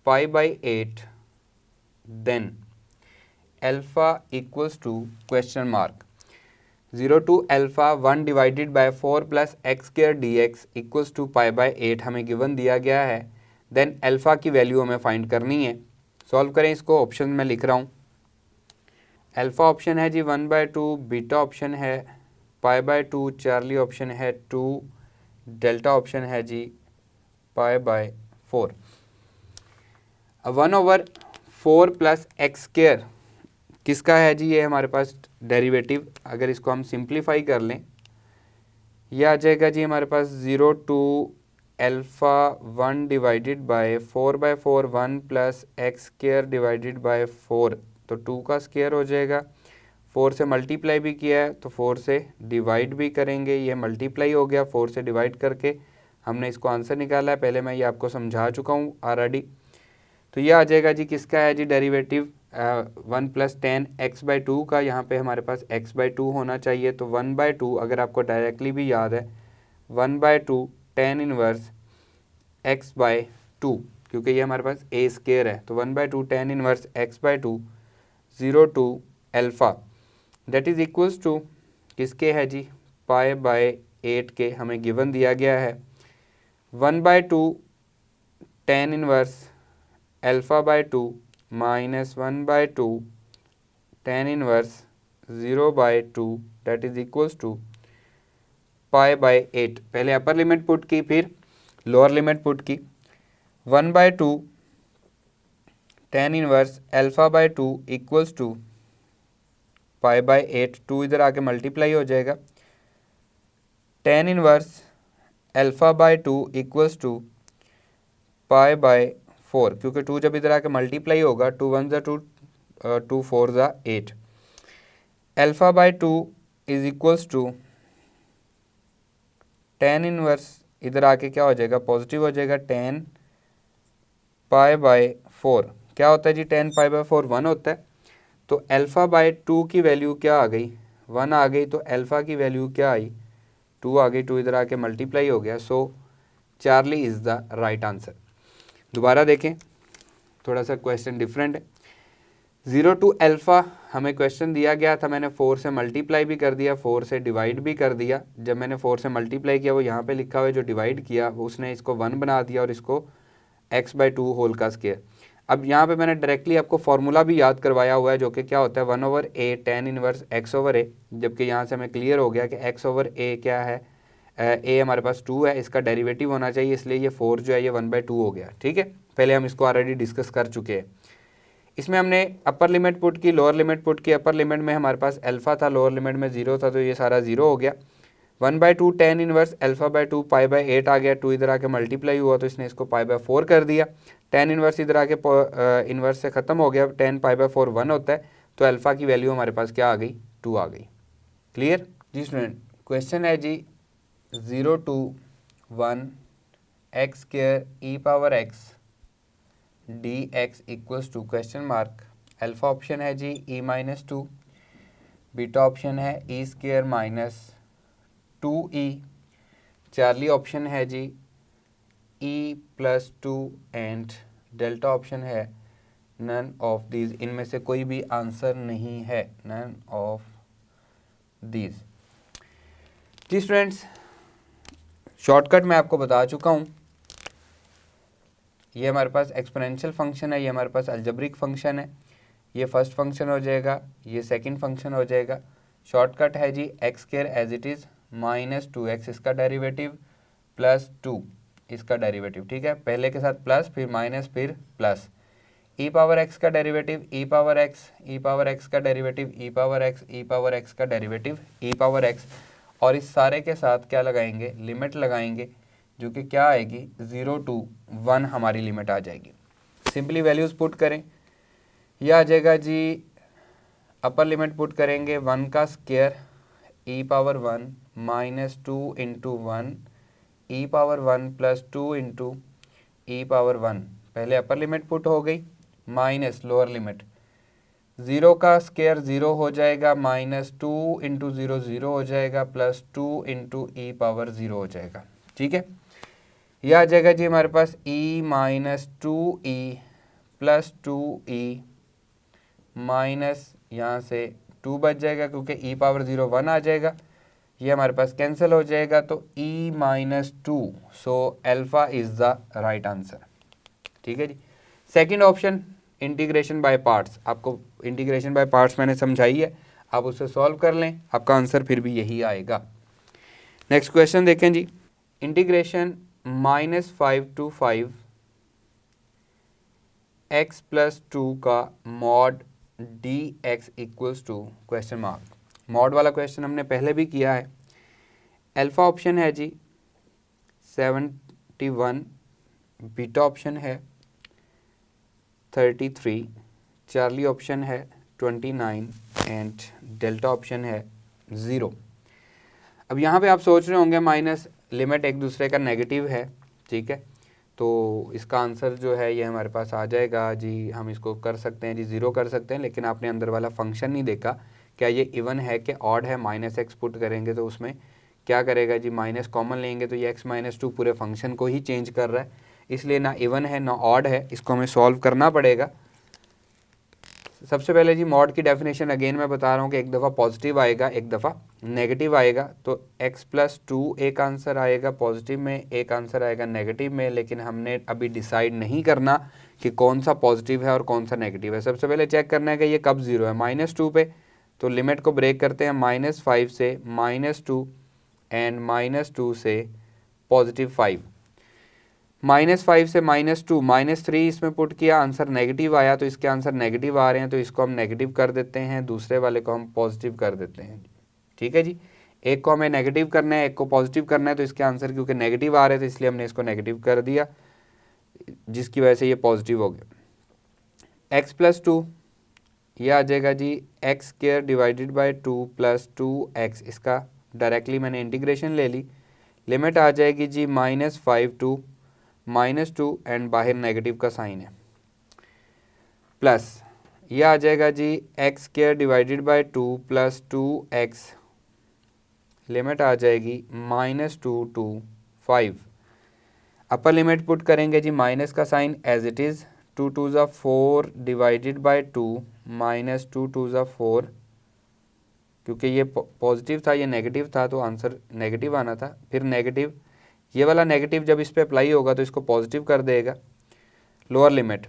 S1: pi by 8, then alpha equals to question mark। 0 to alpha 1 divided by 4 plus x square dx equals to pi by 8 हमें given दिया गया है, then alpha की value हमें find करनी है। Solve करें इसको, ऑप्शन में लिख रहा हूँ। अल्फ़ा ऑप्शन है जी 1/2, बीटा ऑप्शन है π/2, चार्ली ऑप्शन है 2, डेल्टा ऑप्शन है जी π/4। 1/4 प्लस एक्स स्क्वायर किसका है जी? ये हमारे पास डेरिवेटिव, अगर इसको हम सिंप्लीफाई कर लें ये आ जाएगा जी हमारे पास 0 to alpha 1 divided bye 4/4 1 plus X square divided by 4, तो 2 का स्क्वायर हो जाएगा। 4 से मल्टीप्लाई भी किया है तो 4 से डिवाइड भी करेंगे, ये मल्टीप्लाई हो गया, 4 से डिवाइड करके हमने इसको आंसर निकाला है। पहले मैं ये आपको समझा चुका हूँ ऑलरेडी। तो ये आ जाएगा जी किसका है जी डेरिवेटिव 1 + 10 x/2 का, यहाँ पे हमारे पास x/2 होना चाहिए, तो 1/2 अगर आपको डायरेक्टली भी याद है 1/2 tan इनवर्स x/2, क्योंकि ये हमारे पास a स्क्वायर है, तो 1/2 tan inverse x/2 0 to alpha that is equals to किसके है जी π/8 के हमें गिवन दिया गया है 1/2 tan inverse alpha minus 1/2 tan inverse 0/2 that is equals to π/8। पहले अपर लिमिट पुट की, फिर लोअर लिमिट पुट की। 1/2 tan inverse alpha equals to pi by 8, 2 इधर आके मल्टीप्लाई हो जाएगा, tan inverse alpha by 2 equals to pi by 4, क्योंकि 2 जब इधर आके मल्टीप्लाई होगा 2 1 ज़ा 2, 2 4 ज़ा 8, alpha by 2 is equals to tan inverse इधर आके क्या हो जाएगा, पॉजिटिव हो जाएगा, tan पाई बाय 4 क्या होता है जी, tan पाई बाय 4 1 होता है। तो अल्फ़ा बाय 2 की वैल्यू क्या आ गई, 1 आ गई, तो अल्फ़ा की वैल्यू क्या आई, 2 आ गई, 2 इधर आके मल्टीप्लाई हो गया। So Charlie is the right answer. दोबारा देखें, थोड़ा सा क्वेश्चन डिफरेंट है। 0 टू अल्फ़ा हमें क्वेश्चन दिया गया था, मैंने 4 से मल्टीप्लाई भी कर दिया, 4 से डिवाइड भी कर दिया। जब मैंने 4 से मल्टीप्लाई किया, वो यहाँ पे लिखा हुआ है, जो डिवाइड किया उसने इसको 1 बना दिया और इसको x बाई 2 होल का स्क्वायर। अब यहाँ पे मैंने डायरेक्टली आपको फॉर्मूला भी याद करवाया हुआ है, जो कि क्या होता है 1/a tan inverse x over a, जबकि यहाँ से हमें क्लियर हो गया कि x ओवर a क्या है, a हमारे पास 2 है, इसका डेरिवेटिव होना चाहिए, इसलिए ये 4 जो है ये 1/2 हो गया। ठीक है, पहले हम इसको ऑलरेडी डिस्कस कर चुके हैं। इसमें हमने अपर लिमिट पुट की, लोअर लिमिट पुट की। अपर लिमिट में हमारे पास अल्फ़ा था, लोअर लिमिट में 0 था, तो ये सारा 0 हो गया। 1/2 tan inverse alpha by 2 pi by 8 आ गया, 2 इधर आके मल्टीप्लाई हुआ तो इसने इसको पाई बाय 4 कर दिया। tan इनवर्स इधर आके इनवर्स से ख़त्म हो गया, tan पाई बाय 4 1 होता है, तो अल्फ़ा की वैल्यू हमारे पास क्या आ गई, 2 आ गई। क्लियर जी स्टूडेंट। क्वेश्चन है जी 0 to 1 x square e power x D x equals to question mark. Alpha option है जी e-2, बीटा ऑप्शन है e square minus 2e, charlie option है जी e+2 एंड डेल्टा ऑप्शन है नन ऑफ दीज। इनमें से कोई भी आंसर नहीं है, नन ऑफ दीज। जी स्टूडेंट्स, शॉर्टकट मैं आपको बता चुका हूँ। ये हमारे पास एक्सपोनेंशियल फंक्शन है, ये हमारे पास अलजेब्रिक फंक्शन है। ये फर्स्ट फंक्शन हो जाएगा, ये सेकंड फंक्शन हो जाएगा। शॉर्टकट है जी x square as it is minus 2x इसका डेरिवेटिव प्लस 2 इसका डेरिवेटिव। ठीक है, पहले के साथ प्लस, फिर माइनस, फिर प्लस। ई पावर एक्स का डेरिवेटिव, ई पावर एक्स, ई पावर एक्स का डेरिवेटिव, ई पावर एक्स, ई पावर एक्स का डेरिवेटिव, ई पावर एक्स, और इस सारे के साथ क्या लगाएंगे, लिमिट लगाएंगे, जो कि क्या आएगी 0 टू 1 हमारी लिमिट आ जाएगी। सिंपली वैल्यूज़ पुट करें, यह आ जाएगा जी, अपर लिमिट पुट करेंगे 1 का square e power 1 minus 2 into 1 ई पावर 1 प्लस 2 इंटू ई पावर 1। पहले अपर लिमिट पुट हो गई, माइनस लोअर लिमिट, 0 का स्क्वायर 0 हो जाएगा, माइनस 2 इंटू 0 0 हो जाएगा, प्लस 2 इंटू ई पावर 0 हो जाएगा। ठीक है, यह आ जाएगा जी हमारे पास e-2e प्लस 2e माइनस, यहाँ से 2 बच जाएगा क्योंकि ई पावर 0 1 आ जाएगा, ये हमारे पास कैंसिल हो जाएगा, तो e-2। So alpha is the right answer. ठीक है जी। Second option integration by parts, आपको इंटीग्रेशन बाय पार्ट्स मैंने समझाई है, आप उससे सॉल्व कर लें, आपका आंसर फिर भी यही आएगा। नेक्स्ट क्वेश्चन देखें जी, इंटीग्रेशन -5 to 5 x प्लस 2 का mod D x equals to question mark. Mod वाला क्वेश्चन हमने पहले भी किया है। अल्फ़ा ऑप्शन है जी 71, बीटा ऑप्शन है 33, चार्ली ऑप्शन है 29 एंड डेल्टा ऑप्शन है 0। अब यहाँ पे आप सोच रहे होंगे माइनस लिमिट एक दूसरे का नेगेटिव है, ठीक है, तो इसका आंसर जो है ये हमारे पास आ जाएगा जी, हम इसको कर सकते हैं जी 0 कर सकते हैं, लेकिन आपने अंदर वाला फंक्शन नहीं देखा, क्या ये इवन है कि ऑड है। -x पुट करेंगे तो उसमें क्या करेगा जी, माइनस कॉमन लेंगे तो ये x-2 पूरे फंक्शन को ही चेंज कर रहा है, इसलिए ना इवन है ना ऑड है, इसको हमें सॉल्व करना पड़ेगा। सबसे पहले जी मॉड की डेफिनेशन अगेन मैं बता रहा हूँ कि एक दफ़ा पॉजिटिव आएगा, एक दफ़ा नेगेटिव आएगा, तो x+2 एक आंसर आएगा पॉजिटिव में, एक आंसर आएगा नेगेटिव में, लेकिन हमने अभी डिसाइड नहीं करना कि कौन सा पॉजिटिव है और कौन सा नेगेटिव है। सबसे पहले चेक करना है कि ये कब 0 है, -2 पे, तो लिमिट को ब्रेक करते हैं, -5 से -2 एंड -2 से +5। -5 से -2, -3 इसमें पुट किया, आंसर नेगेटिव आया, तो इसके आंसर नेगेटिव आ रहे हैं, तो इसको हम नेगेटिव कर देते हैं, दूसरे वाले को हम पॉजिटिव कर देते हैं। ठीक है जी, एक को हमें नेगेटिव करना है, एक को पॉजिटिव करना है, तो इसके आंसर क्योंकि नेगेटिव आ रहे थे इसलिए हमने इसको नेगेटिव कर दिया, जिसकी वजह से ये पॉजिटिव हो गया। x+2 ये आ जाएगा जी x² डिवाइडेड बाई 2 + 2x, इसका डायरेक्टली मैंने इंटीग्रेशन ले ली, लिमिट आ जाएगी जी -5 to -2 एंड बाहर नेगेटिव का साइन है, प्लस ये आ जाएगा जी x² divided by 2 + 2x, limit आ जाएगी -2 to 5। अपर लिमिट पुट करेंगे जी, माइनस का साइन एज इट इज़, 2 2 ज़ा 4 डिवाइडेड बाई 2 -2 2 ज़ा 4, क्योंकि ये पॉजिटिव था ये नेगेटिव था तो आंसर नेगेटिव आना था, फिर नेगेटिव, ये वाला नेगेटिव जब इस पे अप्लाई होगा तो इसको पॉजिटिव कर देगा। लोअर लिमिट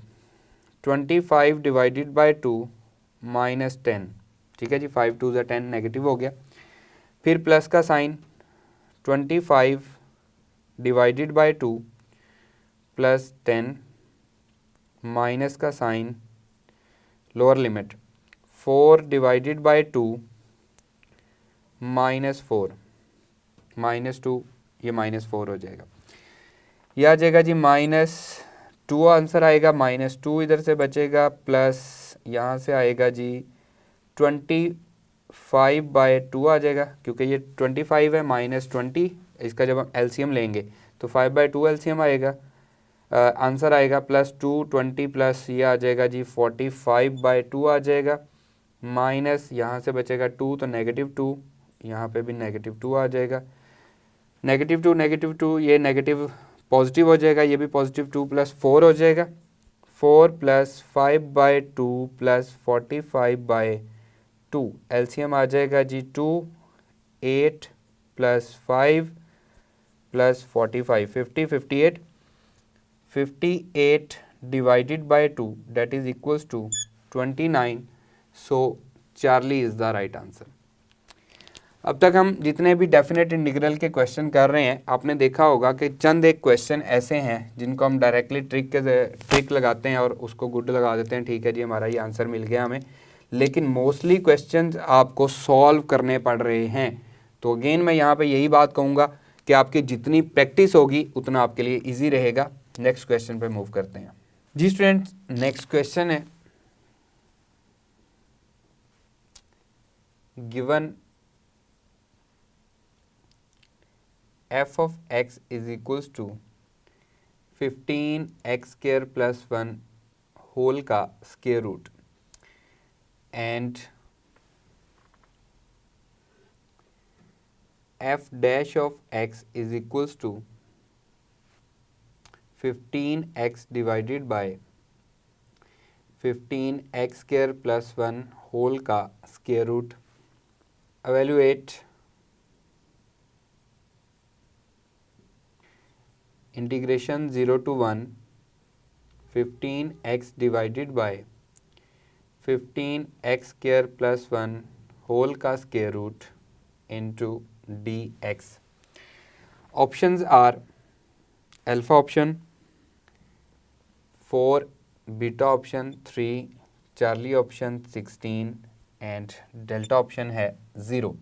S1: 25 डिवाइडेड बाई 2 -10, ठीक है जी, 5 2 ज़ा 10 नेगेटिव हो गया, फिर प्लस का साइन 25 डिवाइडेड बाई 2 + 10 माइनस का sine, lower limit 4 divided by 2 -4, -2, ये -4 हो जाएगा, यह आ जाएगा जी -2 आंसर आएगा, -2 इधर से बचेगा, प्लस यहाँ से आएगा जी 25/2 आ जाएगा, क्योंकि ये 25 है -20, इसका जब हम एलसीएम लेंगे तो 5/2 एलसीएम आएगा, आंसर आएगा +2 20 प्लस ये आ जाएगा जी 45/2 आ जाएगा, माइनस यहाँ से बचेगा 2 तो -2, यहाँ पे भी -2 आ जाएगा, -2 ये नेगेटिव पॉजिटिव हो जाएगा, ये भी +2 + 4 हो जाएगा, 4 + 5/2 + 45/2, एलसीएम आ जाएगा जी 2, 8 + 5 + 45, 58, 58 divided by 2 that is equals to 29, so Charlie is the right answer। अब तक हम जितने भी डेफिनेट इंटीग्रल के क्वेश्चन कर रहे हैं, आपने देखा होगा कि चंद एक क्वेश्चन ऐसे हैं जिनको हम डायरेक्टली ट्रिक लगाते हैं और उसको गुड लगा देते हैं, ठीक है जी हमारा ये आंसर मिल गया हमें, लेकिन मोस्टली क्वेश्चंस आपको सॉल्व करने पड़ रहे हैं। तो अगेन मैं यहाँ पे यही बात कहूँगा कि आपकी जितनी प्रैक्टिस होगी उतना आपके लिए ईजी रहेगा। नेक्स्ट क्वेश्चन पे मूव करते हैं जी स्टूडेंट्स। नेक्स्ट क्वेश्चन है, given f of x is equals to 15x² + 1 whole का square root and f dash of x is equals to 15x divided by 15x² + 1 whole का square root. Evaluate integration 0 to 1 15x divided by 15x² + 1 whole का square रूट into dx। Options are alpha option 4, beta option 3, charlie option 16 and delta option है 0।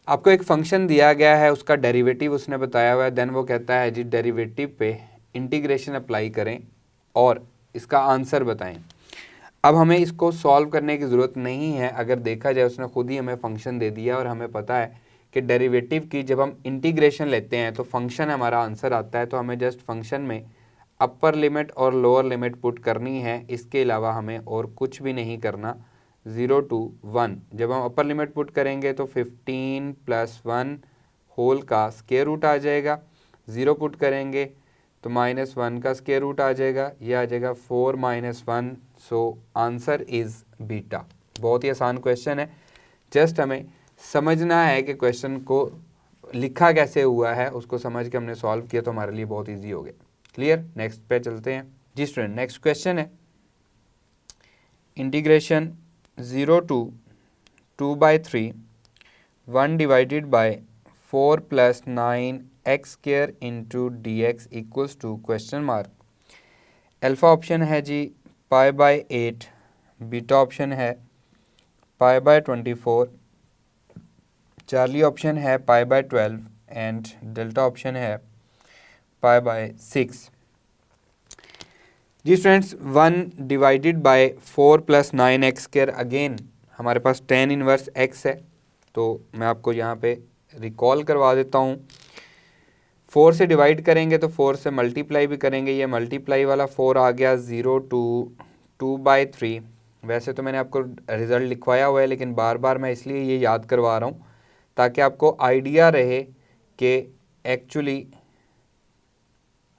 S1: आपको एक function दिया गया है, उसका डेरिवेटिव उसने बताया हुआ है, देन वो कहता है जी डेरिवेटिव पे इंटीग्रेशन अप्लाई करें और इसका आंसर बताएं। अब हमें इसको सॉल्व करने की ज़रूरत नहीं है, अगर देखा जाए उसने खुद ही हमें फंक्शन दे दिया और हमें पता है कि डेरिवेटिव की जब हम इंटीग्रेशन लेते हैं तो फंक्शन हमारा आंसर आता है, तो हमें जस्ट फंक्शन में अपर लिमिट और लोअर लिमिट पुट करनी है, इसके अलावा हमें और कुछ भी नहीं करना। 0 to 1 जब हम अपर लिमिट पुट करेंगे तो 15 + 1 होल का स्क्वायर रूट आ जाएगा, 0 पुट करेंगे तो -1 का स्क्वायर रूट आ जाएगा, ये आ जाएगा 4 - 1, सो आंसर इज़ बीटा। बहुत ही आसान क्वेश्चन है, जस्ट हमें समझना है कि क्वेश्चन को लिखा कैसे हुआ है, उसको समझ के हमने सॉल्व किया तो हमारे लिए बहुत ईजी हो गया। क्लियर, नेक्स्ट पे चलते हैं जी स्टूडेंट। नेक्स्ट क्वेश्चन है, integration 0 to 2/3 1 divided by 4 + 9 x square into D x equals to question mark. Alpha option है जी पाई बाय 8, बीटा ऑप्शन है पाई बाय 24, चार्ली ऑप्शन है pi by 12 and delta option है pi by 6। जी students, 1 divided by 4 plus 9x square, again हमारे पास tan inverse x है, तो मैं आपको यहाँ पे रिकॉल करवा देता हूँ। 4 से डिवाइड करेंगे तो 4 से मल्टीप्लाई भी करेंगे, ये मल्टीप्लाई वाला 4 आ गया 0 टू 2/3। वैसे तो मैंने आपको रिज़ल्ट लिखवाया हुआ है, लेकिन बार बार मैं इसलिए ये याद करवा रहा हूँ ताकि आपको आइडिया रहे कि एक्चुअली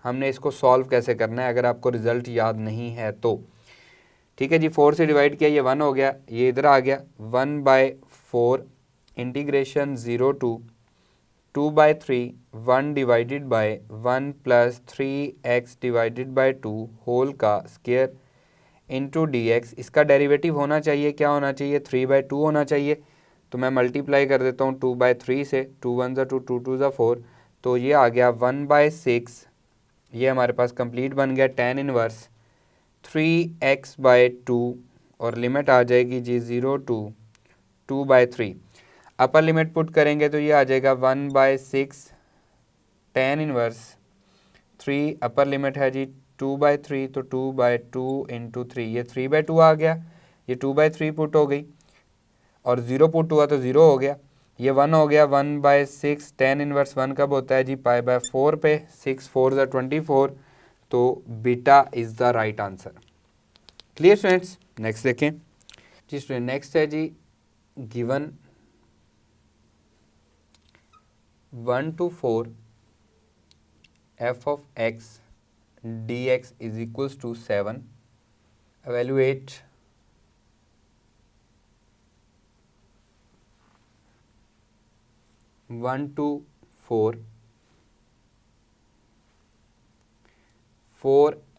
S1: हमने इसको सॉल्व कैसे करना है, अगर आपको रिज़ल्ट याद नहीं है तो। ठीक है जी, 4 से डिवाइड किया, ये 1 हो गया, ये इधर आ गया 1/4 integration 0 to 2/3 1 divided by 1 plus 3x divided by 2 whole का स्क्वायर इंटू डी एक्स। इसका डेरिवेटिव होना चाहिए, क्या होना चाहिए, 3/2 होना चाहिए। तो मैं मल्टीप्लाई कर देता हूँ 2/3 से, 2 1 ज़ा 2, 2 2 ज़ा 4, तो ये आ गया 1/6। ये हमारे पास कंप्लीट बन गया tan इनवर्स 3x/2 और लिमिट आ जाएगी जी 0 टू 2/3। अपर लिमिट पुट करेंगे तो ये आ जाएगा 1/6 tan इनवर्स 3, अपर लिमिट है जी 2/3, तो 2/2 इंटू 3, ये 3/2 आ गया, ये 2/3 पुट हो गई और 0 पुट हुआ तो 0 हो गया, ये 1 हो गया। 1/6 tan इनवर्स 1 कब होता है जी पाई/4 पे, 6 4 ज़ा 24, तो beta is the right answer. Clear students, next देखें जी। स्टूडेंट नेक्स्ट है जी, given 1 to 4 f of x dx is equals to 7. Evaluate one to 4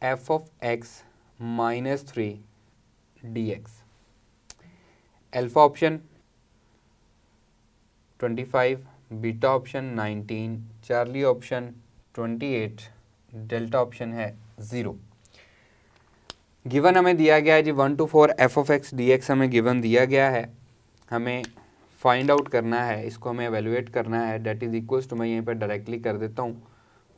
S1: f of x minus 3 dx. Alpha option 25, beta option 19, Charlie option 28, delta option है 0। Given हमें दिया गया है जी 1 to 4 f of x dx हमें given दिया गया है, हमें फाइंड आउट करना है, इसको हमें एवेलुएट करना है। डेट इज़ इक्वल्स टू, मैं यहीं पर डायरेक्टली कर देता हूँ,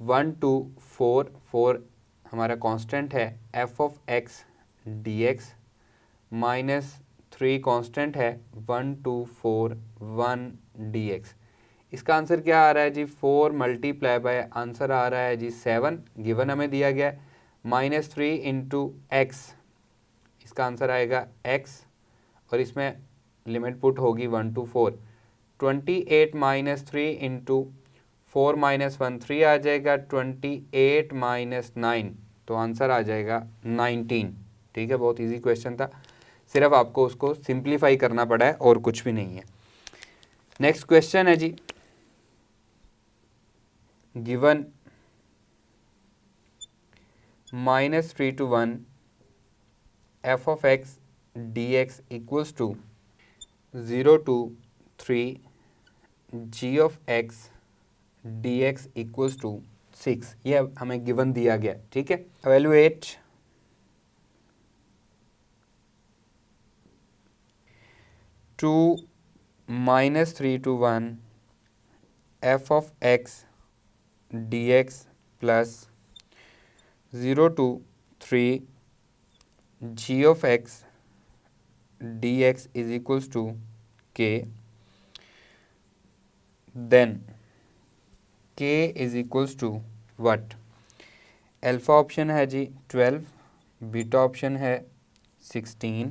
S1: 1 to 4 हमारा कांस्टेंट है f of x dx minus 3 constant है 1 to 4 1 dx। इसका आंसर क्या आ रहा है जी, 4 मल्टीप्लाई बाय आंसर आ रहा है जी 7, गिवन हमें दिया गया है, -3 इंटू एक्स, इसका आंसर आएगा x और इसमें लिमिट पुट होगी 1 to 4, 28 -3 इंटू 4 - 1 3 आ जाएगा, 28 - 9, तो आंसर आ जाएगा 19। ठीक है, बहुत इजी क्वेश्चन था, सिर्फ आपको उसको सिंप्लीफाई करना पड़ा है और कुछ भी नहीं है। नेक्स्ट क्वेश्चन है जी, given -3 to 1 f of x dx equals to 0 to 3 g of x dx equals to 6, ये हमें गिवन दिया गया। ठीक है, evaluate 2 -3 to 1 f of x dx plus 0 to 3 g of x dx is equals to k, then k is equals to what? Alpha option है जी 12, beta option है 16,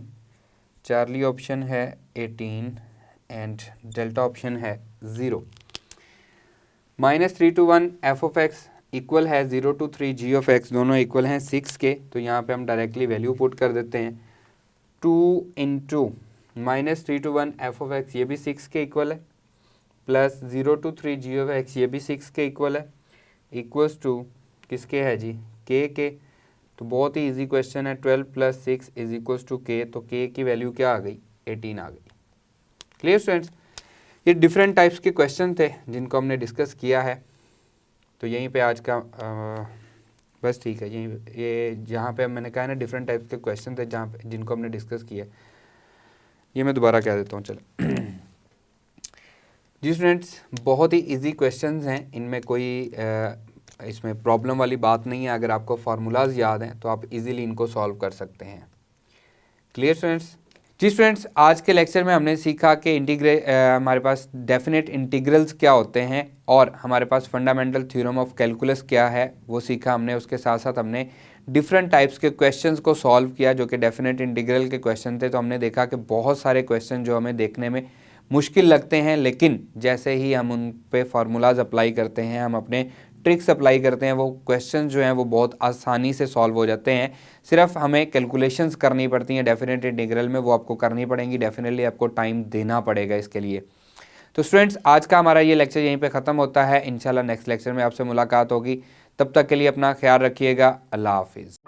S1: Charlie option है 18 and delta option है 0। -3 to 1 f of x equal है 0 to 3 g of x, दोनों equal हैं 6 के, तो यहाँ पे हम डायरेक्टली वैल्यू पुट कर देते हैं। 2 into -3 to 1 f of x, ये भी 6 के इक्वल है, plus 0 to 3 g of x, ये भी 6 के इक्वल है, इक्वल्स टू किसके है जी, k के। तो बहुत ही इजी क्वेश्चन है, 12 + 6 इज इक्वल्स टू k, तो k की वैल्यू क्या आ गई, 18 आ गई। क्लियर स्टूडेंट्स, ये डिफरेंट टाइप्स के क्वेश्चन थे जिनको हमने डिस्कस किया है। तो यहीं पे आज का बस ठीक है। यहीं ये जहाँ पे मैंने कहा ना डिफरेंट टाइप्स के क्वेश्चन थे जहाँ पे जिनको हमने डिस्कस किया, ये मैं दोबारा कह देता हूँ। चलो जी स्टूडेंट्स, बहुत ही इजी क्वेश्चंस हैं, इनमें कोई इसमें प्रॉब्लम वाली बात नहीं है। अगर आपको फार्मूलाज याद हैं तो आप इजीली इनको सॉल्व कर सकते हैं। Clear students? जी स्टूडेंट्स, आज के लेक्चर में हमने सीखा कि हमारे पास डेफिनेट इंटीग्रल्स क्या होते हैं और हमारे पास फंडामेंटल थ्योरम ऑफ कैलकुलस क्या है वो सीखा हमने। उसके साथ साथ हमने डिफरेंट टाइप्स के क्वेश्चंस को सॉल्व किया जो कि डेफिनेट इंटीग्रल के क्वेश्चन थे। तो हमने देखा कि बहुत सारे क्वेश्चन जो हमें देखने में मुश्किल लगते हैं, लेकिन जैसे ही हम उन पे फार्मूलाज अप्लाई करते हैं, हम अपने ट्रिक्स अप्लाई करते हैं, वो क्वेश्चन जो हैं वो बहुत आसानी से सॉल्व हो जाते हैं। सिर्फ हमें कैलकुलेशंस करनी पड़ती हैं डेफिनेट इंटीग्रल में, वो आपको करनी पड़ेंगी। डेफिनेटली आपको टाइम देना पड़ेगा इसके लिए। तो स्टूडेंट्स, आज का हमारा ये लेक्चर यहीं पे ख़त्म होता है। इंशाल्लाह नेक्स्ट लेक्चर में आपसे मुलाकात होगी। तब तक के लिए अपना ख्याल रखिएगा। अल्लाह हाफिज़।